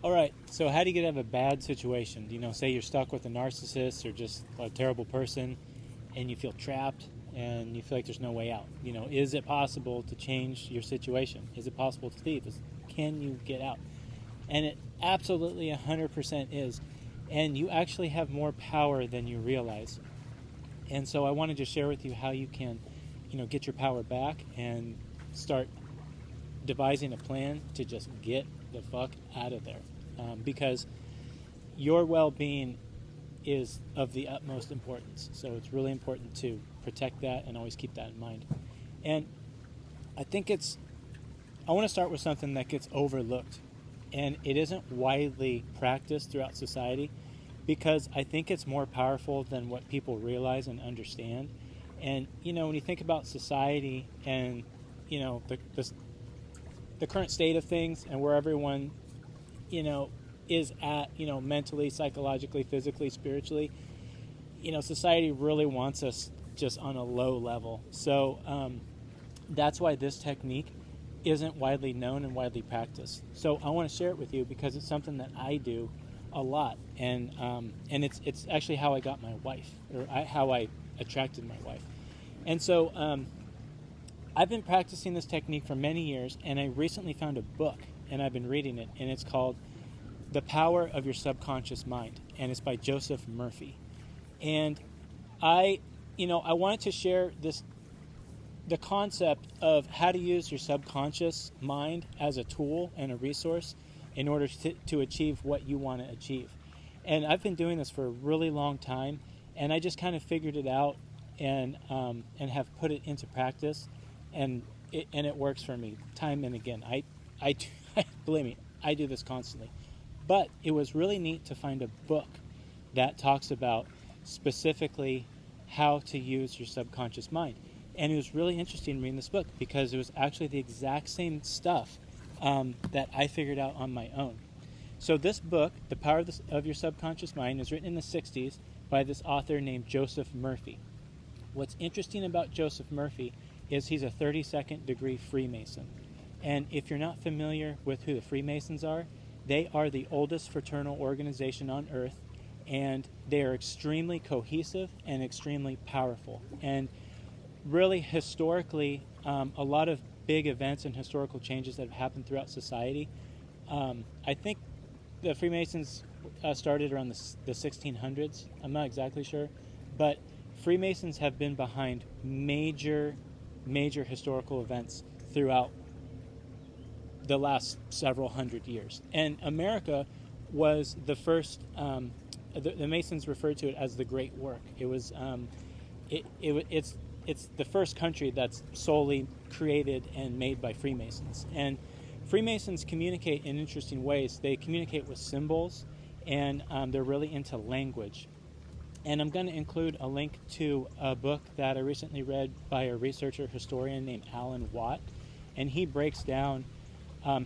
All right, so how do you get out of a bad situation? Say you're stuck with a narcissist or just a terrible person and you feel trapped and you feel like there's no way out. Is it possible to change your situation? Is it possible to leave? Can you get out? And it absolutely 100% is. And you actually have more power than you realize. And so I wanted to share with you how you can, get your power back and start devising a plan to just get the fuck out of there. Because your well-being is of the utmost importance. So it's really important to protect that and always keep that in mind. And I want to start with something that gets overlooked. And it isn't widely practiced throughout society because I think it's more powerful than what people realize and understand. And, when you think about society and, the current state of things and where everyone, is at, mentally, psychologically, physically, spiritually, society really wants us just on a low level. So that's why this technique isn't widely known and widely practiced. So I want to share it with you because it's something that I do a lot, and it's actually how I got my wife, or how I attracted my wife. And so I've been practicing this technique for many years, and I recently found a book, and I've been reading it, and it's called The Power of Your Subconscious Mind, and it's by Joseph Murphy. And I wanted to share the concept of how to use your subconscious mind as a tool and a resource in order to achieve what you want to achieve. And I've been doing this for a really long time, and I just kind of figured it out and have put it into practice, and it works for me time and again. I believe me, I do this constantly. But it was really neat to find a book that talks about specifically how to use your subconscious mind. And it was really interesting reading this book because it was actually the exact same stuff that I figured out on my own. So this book, The Power of Your Subconscious Mind, is written in the 60s by this author named Joseph Murphy. What's interesting about Joseph Murphy is he's a 32nd degree Freemason. And if you're not familiar with who the Freemasons are, they are the oldest fraternal organization on Earth, and they are extremely cohesive and extremely powerful. And really, historically, a lot of big events and historical changes that have happened throughout society. I think the Freemasons started around the 1600s. I'm not exactly sure. But Freemasons have been behind major historical events throughout the last several hundred years. And America was the first, the Masons referred to it as the Great Work. It was, it's the first country that's solely created and made by Freemasons. And Freemasons communicate in interesting ways. They communicate with symbols, and they're really into language. And I'm going to include a link to a book that I recently read by a researcher historian named Alan Watt. And he breaks down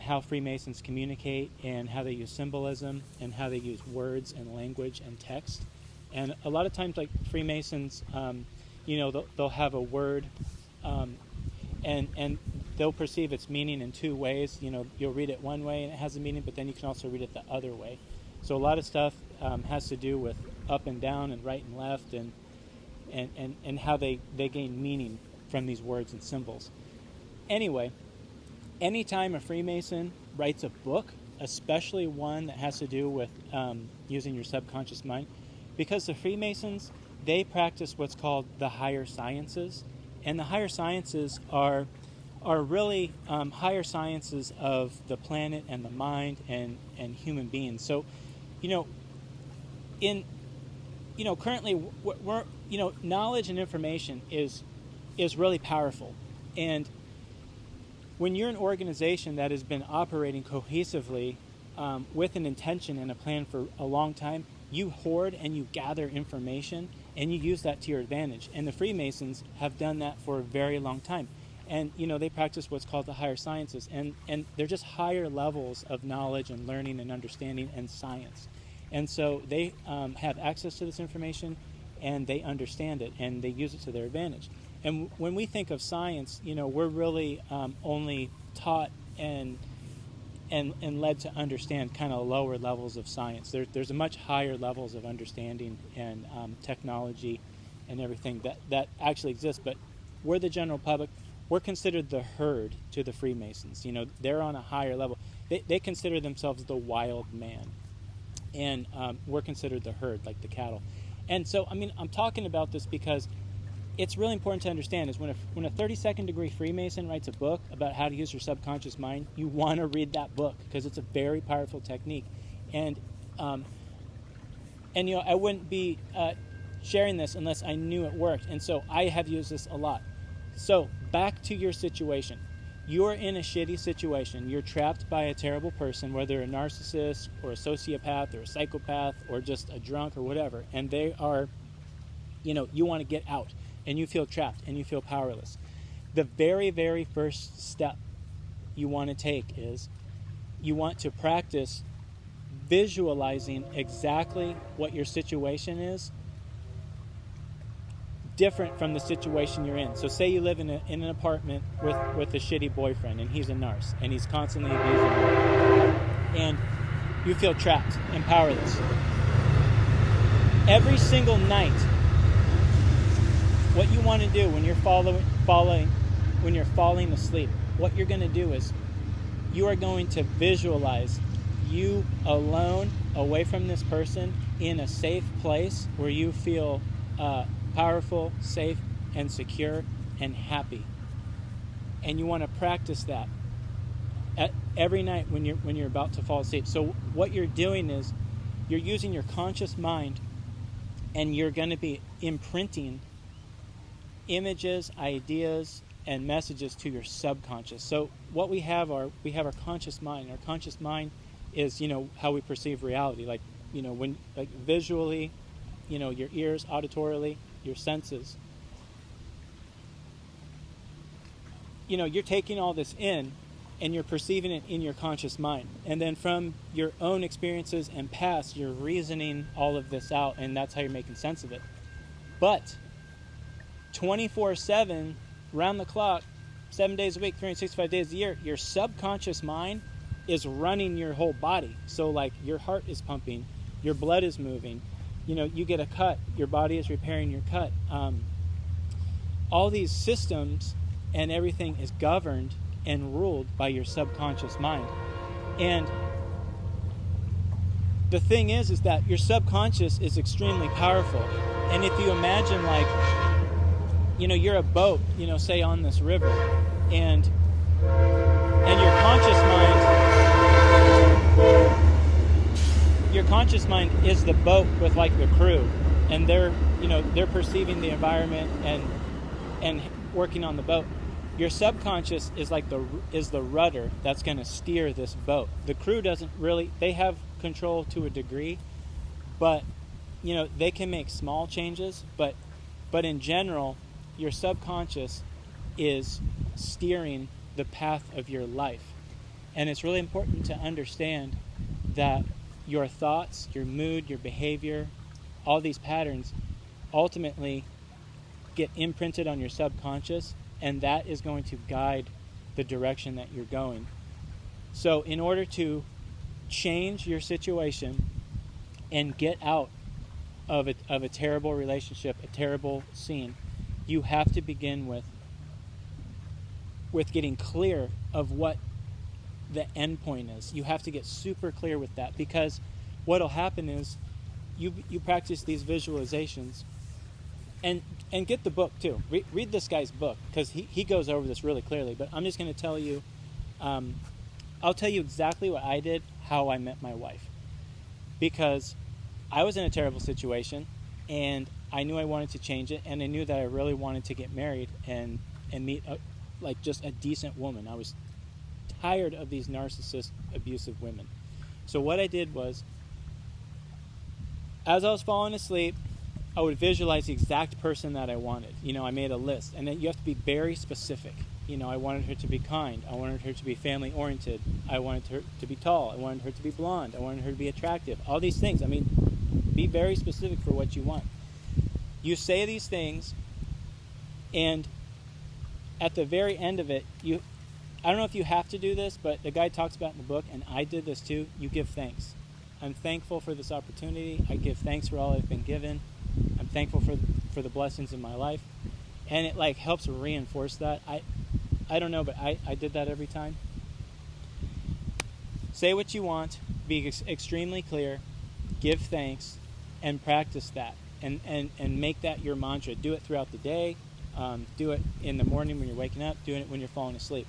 how Freemasons communicate and how they use symbolism and how they use words and language and text. And a lot of times, like Freemasons, they'll have a word, and they'll perceive its meaning in two ways. You'll read it one way and it has a meaning, but then you can also read it the other way. So a lot of stuff has to do with up and down and right and left, and how they gain meaning from these words and symbols. Anyway, anytime a Freemason writes a book, especially one that has to do with using your subconscious mind, because the Freemasons, they practice what's called the higher sciences, and the higher sciences are really higher sciences of the planet and the mind and human beings. So, currently, we're knowledge and information is really powerful, and when you're an organization that has been operating cohesively with an intention and a plan for a long time, you hoard and you gather information and you use that to your advantage. And the Freemasons have done that for a very long time. And, they practice what's called the higher sciences. And they're just higher levels of knowledge and learning and understanding and science. And so they have access to this information and they understand it and they use it to their advantage. And when we think of science, we're really only taught and and led to understand kind of lower levels of science. There's a much higher levels of understanding and technology and everything that actually exists. But we're the general public. We're considered the herd to the Freemasons. They're on a higher level. They consider themselves the wild man. And we're considered the herd, like the cattle. And so, I'm talking about this because it's really important to understand is when a 32nd degree Freemason writes a book about how to use your subconscious mind, you want to read that book because it's a very powerful technique. And I wouldn't be sharing this unless I knew it worked. And so I have used this a lot. So back to your situation. You're in a shitty situation. You're trapped by a terrible person, whether a narcissist or a sociopath or a psychopath or just a drunk or whatever. And they are, you want to get out. And you feel trapped, and you feel powerless. The very, very first step you want to take is you want to practice visualizing exactly what your situation is, different from the situation you're in. So say you live in an apartment with a shitty boyfriend, and he's a narc, and he's constantly abusing you. And you feel trapped and powerless. Every single night, what you want to do when you're falling asleep, what you're going to do is you are going to visualize you alone, away from this person, in a safe place where you feel powerful, safe, and secure, and happy. And you want to practice that every night when you're about to fall asleep. So what you're doing is you're using your conscious mind, and you're going to be imprinting images, ideas, and messages to your subconscious. So what we have our conscious mind. Our conscious mind is, how we perceive reality. Like, visually, your ears, auditorily, your senses. You're taking all this in, and you're perceiving it in your conscious mind. And then from your own experiences and past, you're reasoning all of this out, and that's how you're making sense of it. But 24/7, round the clock, 7 days a week, 365 days a year, your subconscious mind is running your whole body. So like your heart is pumping, your blood is moving, you get a cut, your body is repairing your cut. All these systems and everything is governed and ruled by your subconscious mind. And the thing is that your subconscious is extremely powerful. And if you imagine you're a boat, say on this river, and your conscious mind is the boat with the crew, and they're perceiving the environment and working on the boat. Your subconscious is the rudder that's going to steer this boat. The crew doesn't really, they have control to a degree, but they can make small changes, but in general, your subconscious is steering the path of your life. And it's really important to understand that your thoughts, your mood, your behavior, all these patterns ultimately get imprinted on your subconscious, and that is going to guide the direction that you're going. So in order to change your situation and get out of a terrible relationship, a terrible scene, you have to begin with getting clear of what the end point is. You have to get super clear with that, because what'll happen is you practice these visualizations, and get the book too. Read this guy's book, because he goes over this really clearly. But I'm just going to tell you, I'll tell you exactly what I did, how I met my wife, because I was in a terrible situation, and I knew I wanted to change it, and I knew that I really wanted to get married and meet just a decent woman. I was tired of these narcissist, abusive women. So what I did was, as I was falling asleep, I would visualize the exact person that I wanted. I made a list, and then you have to be very specific. I wanted her to be kind. I wanted her to be family-oriented. I wanted her to be tall. I wanted her to be blonde. I wanted her to be attractive. All these things. Be very specific for what you want. You say these things, and at the very end of it, I don't know if you have to do this, but the guy talks about in the book, and I did this too, you give thanks. I'm thankful for this opportunity. I give thanks for all I've been given. I'm thankful for the blessings in my life. And it like helps reinforce that. I don't know, but I did that every time. Say what you want, be extremely clear, give thanks, and practice that. And make that your mantra. Do it throughout the day. Do it in the morning when you're waking up. Do it when you're falling asleep.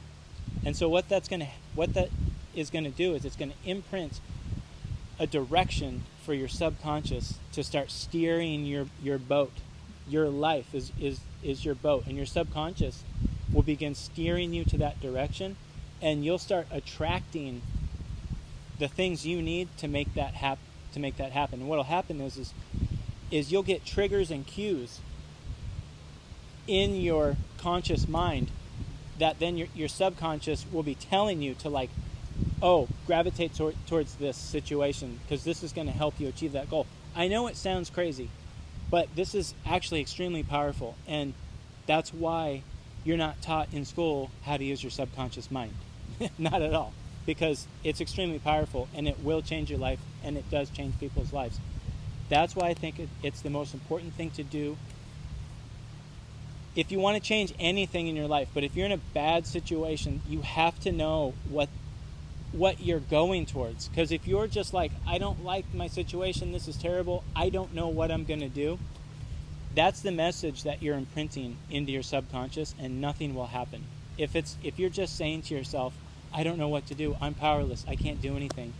And so what that is going to do is it's going to imprint a direction for your subconscious to start steering your boat. Your life is your boat, and your subconscious will begin steering you to that direction, and you'll start attracting the things you need to make that happen. And what'll happen is you'll get triggers and cues in your conscious mind that then your subconscious will be telling you to like, oh, gravitate towards this situation because this is going to help you achieve that goal. I know it sounds crazy, but this is actually extremely powerful, and that's why you're not taught in school how to use your subconscious mind. Not at all, because it's extremely powerful, and it will change your life, and it does change people's lives. That's why I think it's the most important thing to do if you want to change anything in your life. But if you're in a bad situation, you have to know what you're going towards. Because if you're just like, I don't like my situation, this is terrible, I don't know what I'm going to do, that's the message that you're imprinting into your subconscious, and nothing will happen. If you're just saying to yourself, I don't know what to do, I'm powerless, I can't do anything,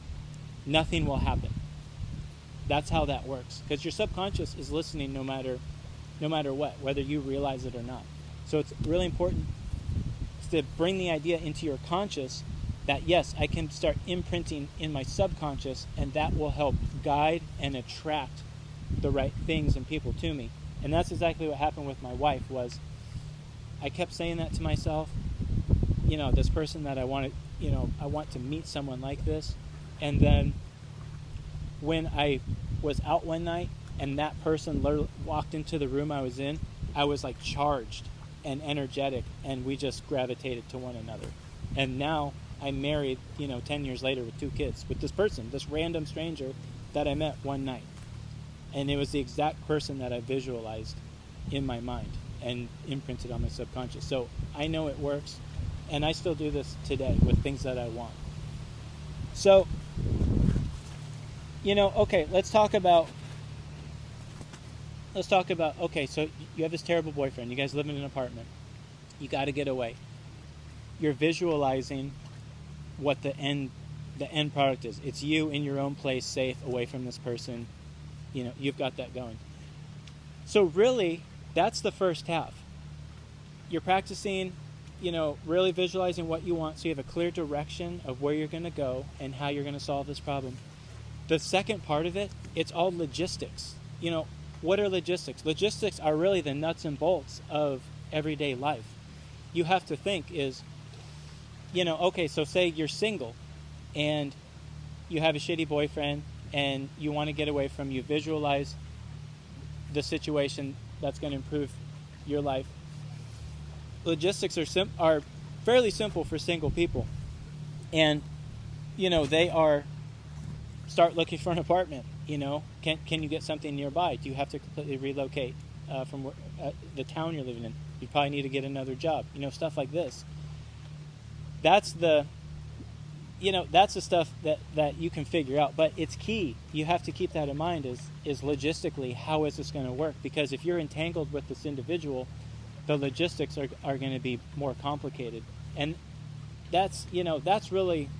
nothing will happen. That's how that works. Because your subconscious is listening no matter what, whether you realize it or not. So it's really important to bring the idea into your conscious that, yes, I can start imprinting in my subconscious, and that will help guide and attract the right things and people to me. And that's exactly what happened with my wife. Was I kept saying that to myself, this person that I want to meet someone like this. And then when I was out one night and that person walked into the room I was in, I was like charged and energetic, and we just gravitated to one another. And now I'm married, 10 years later with 2 kids with this person, this random stranger that I met one night. And it was the exact person that I visualized in my mind and imprinted on my subconscious. So I know it works, and I still do this today with things that I want. So, okay, let's talk about, okay, so you have this terrible boyfriend. You guys live in an apartment. You got to get away. You're visualizing what the end product is. It's you in your own place, safe, away from this person. You've got that going. So really, that's the first half. You're practicing, really visualizing what you want, so you have a clear direction of where you're going to go and how you're going to solve this problem. The second part of it, it's all logistics. What are logistics? Logistics are really the nuts and bolts of everyday life. You have to think is, okay, so say you're single and you have a shitty boyfriend and you want to get away from, you visualize the situation that's going to improve your life. Logistics are fairly simple for single people. And, they are, start looking for an apartment. Can you get something nearby? Do you have to completely relocate from the town you're living in? You probably need to get another job. Stuff like this. That's the stuff that you can figure out. But it's key. You have to keep that in mind is logistically, how is this going to work? Because if you're entangled with this individual, the logistics are going to be more complicated. And that's really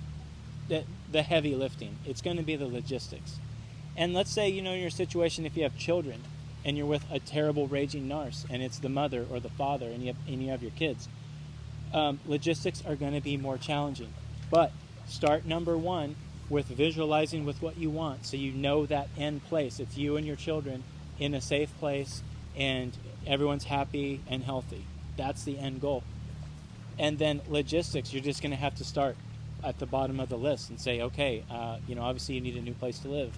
the heavy lifting. It's going to be the logistics. And let's say, in your situation, if you have children and you're with a terrible raging narc, and it's the mother or the father, and you have your kids, logistics are going to be more challenging. But start number 1 with visualizing with what you want, so you know that end place. It's you and your children in a safe place, and everyone's happy and healthy. That's the end goal. And then logistics, you're just going to have to start at the bottom of the list and say, okay, obviously you need a new place to live.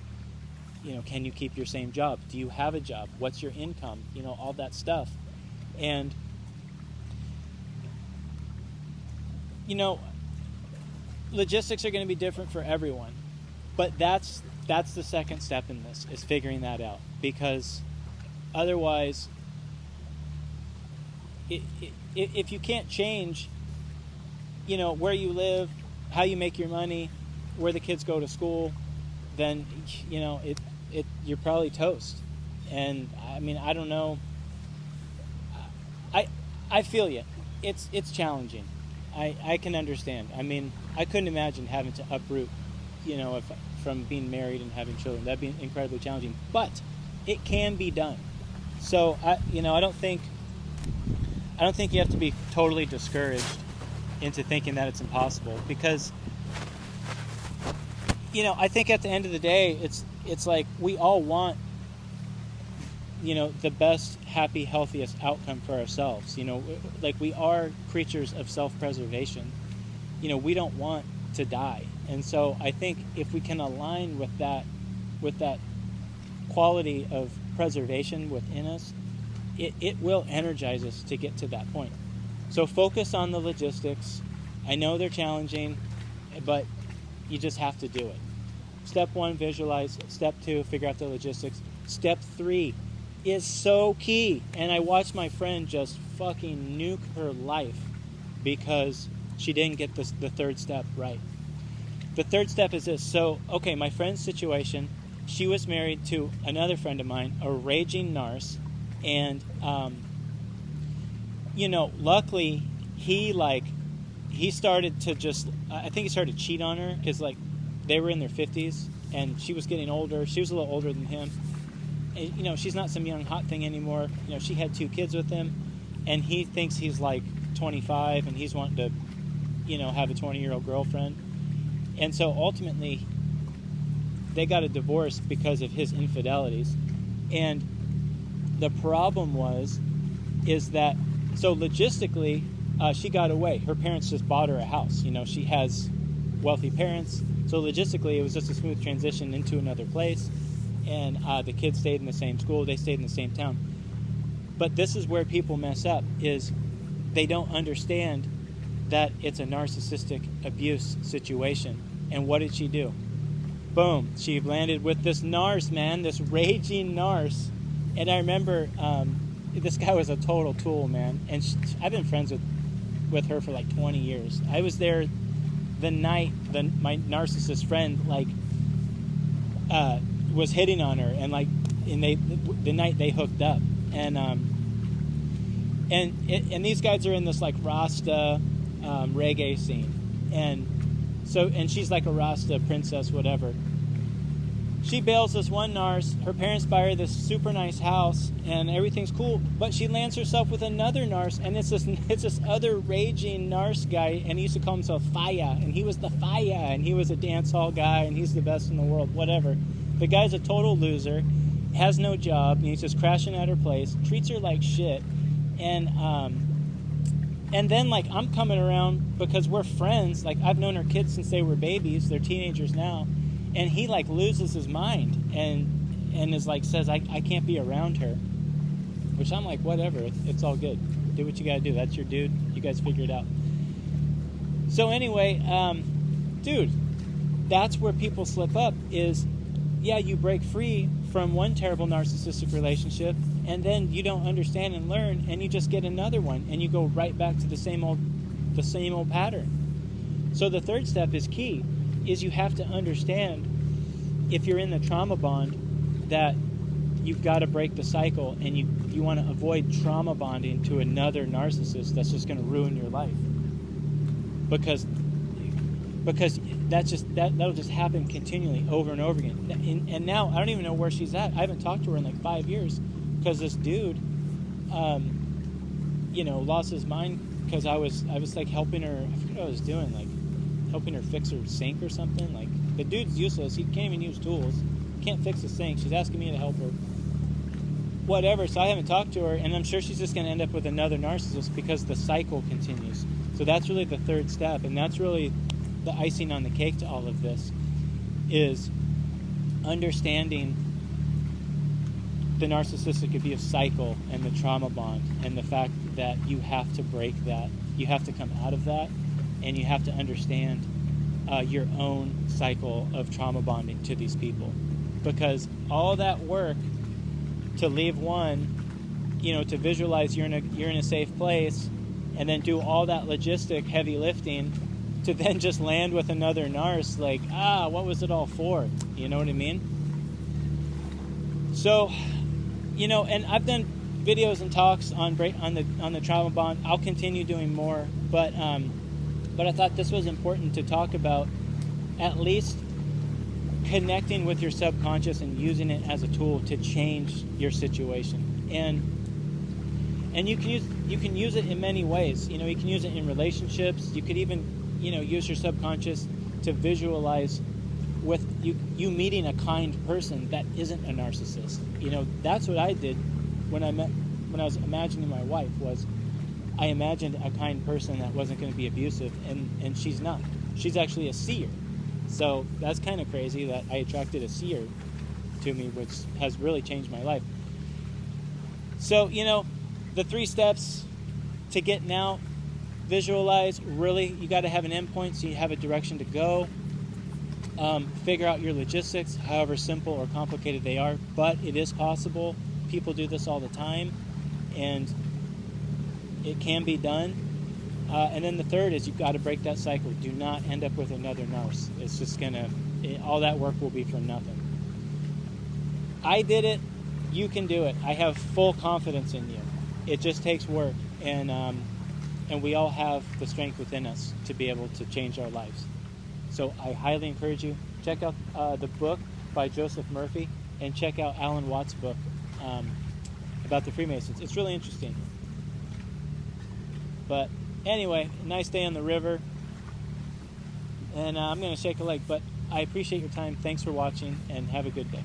Can you keep your same job? Do you have a job? What's your income? All that stuff. And, logistics are going to be different for everyone, but that's the second step in this, is figuring that out, because otherwise, if you can't change, where you live, how you make your money, where the kids go to school, then you're probably toast. And I mean, I don't know. I feel you. It's challenging. I can understand. I mean, I couldn't imagine having to uproot, from being married and having children. That'd be incredibly challenging. But it can be done. So I don't think you have to be totally discouraged into thinking that it's impossible, because I think at the end of the day, it's like we all want the best, happy, healthiest outcome for ourselves. Like, we are creatures of self-preservation. We don't want to die. And so I think if we can align with that quality of preservation within us, it will energize us to get to that point. So focus on the logistics. I know they're challenging, but you just have to do it. Step 1, visualize. Step 2, figure out the logistics. Step 3 is so key. And I watched my friend just fucking nuke her life because she didn't get the third step right. The third step is this. So, okay, my friend's situation, she was married to another friend of mine, a raging narc, and, luckily, he started to just, I think he started to cheat on her, because, they were in their 50s, and she was getting older. She was a little older than him. And, she's not some young hot thing anymore. She had 2 kids with him, and he thinks he's, 25, and he's wanting to, have a 20-year-old girlfriend. And so, ultimately, they got a divorce because of his infidelities. And the problem is that, so logistically, she got away. Her parents just bought her a house. She has wealthy parents. So logistically, it was just a smooth transition into another place. And the kids stayed in the same school. They stayed in the same town. But this is where people mess up, is they don't understand that it's a narcissistic abuse situation. And what did she do? Boom. She landed with this narc, man, this raging narc. And I remember this guy was a total tool, man. And I've been friends with her for 20 years. I was there the night my narcissist friend was hitting on her, and the night they hooked up, and these guys are in this Rasta reggae scene, and she's like a Rasta princess, whatever. She bails this one narc. Her parents buy her this super nice house, and everything's cool. But she lands herself with another narc, and it's this other raging narc guy, and he used to call himself Faya, and he was the Faya, and he was a dance hall guy, and he's the best in the world, whatever. The guy's a total loser, has no job, and he's just crashing at her place, treats her like shit, and then I'm coming around because we're friends. I've known her kids since they were babies. They're teenagers now. And he loses his mind and is says I can't be around her, which I'm whatever, it's all good. Do what you gotta do. That's your dude. You guys figure it out. So anyway, dude, that's where people slip up. Is you break free from one terrible narcissistic relationship, and then you don't understand and learn, and you just get another one, and you go right back to the same old pattern. So the third step is key. Is you have to understand, if you're in the trauma bond, that you've got to break the cycle, and you want to avoid trauma bonding to another narcissist that's just going to ruin your life, because that'll just happen continually over and over again. And now I don't even know where she's at. I haven't talked to her in 5 years, because this dude lost his mind, because I was helping her. I forget what I was doing, helping her fix her sink or something. The dude's useless. He can't even use tools. Can't fix the sink. She's asking me to help her. Whatever. So I haven't talked to her, and I'm sure she's just going to end up with another narcissist, because the cycle continues. So that's really the third step, and that's really the icing on the cake to all of this, is understanding the narcissistic abuse cycle and the trauma bond, and the fact that you have to break that. You have to come out of that. and you have to understand your own cycle of trauma bonding to these people, because all that work to leave one, to visualize you're in a safe place, and then do all that logistic heavy lifting to then just land with another narc, like, what was it all for? You know what I mean? So, and I've done videos and talks on the trauma bond. I'll continue doing more, but I thought this was important to talk about, at least connecting with your subconscious and using it as a tool to change your situation. And you can use it in many ways. You can use it in relationships. You could even use your subconscious to visualize with you meeting a kind person that isn't a narcissist. That's what I did when I was imagining my wife. Was I imagined a kind person that wasn't going to be abusive, and she's not. She's actually a seer. So that's kind of crazy that I attracted a seer to me, which has really changed my life. So, the 3 steps to getting out: visualize. Really, you got to have an endpoint so you have a direction to go. Figure out your logistics, however simple or complicated they are, but it is possible. People do this all the time, and it can be done. And then the 3rd is you've got to break that cycle. Do not end up with another narc. It's just all that work will be for nothing. I did it. You can do it. I have full confidence in you. It just takes work, and we all have the strength within us to be able to change our lives. So I highly encourage you, check out the book by Joseph Murphy, and check out Alan Watts' book about the Freemasons. It's really interesting. But anyway, nice day on the river, and I'm going to shake a leg, but I appreciate your time. Thanks for watching, and have a good day.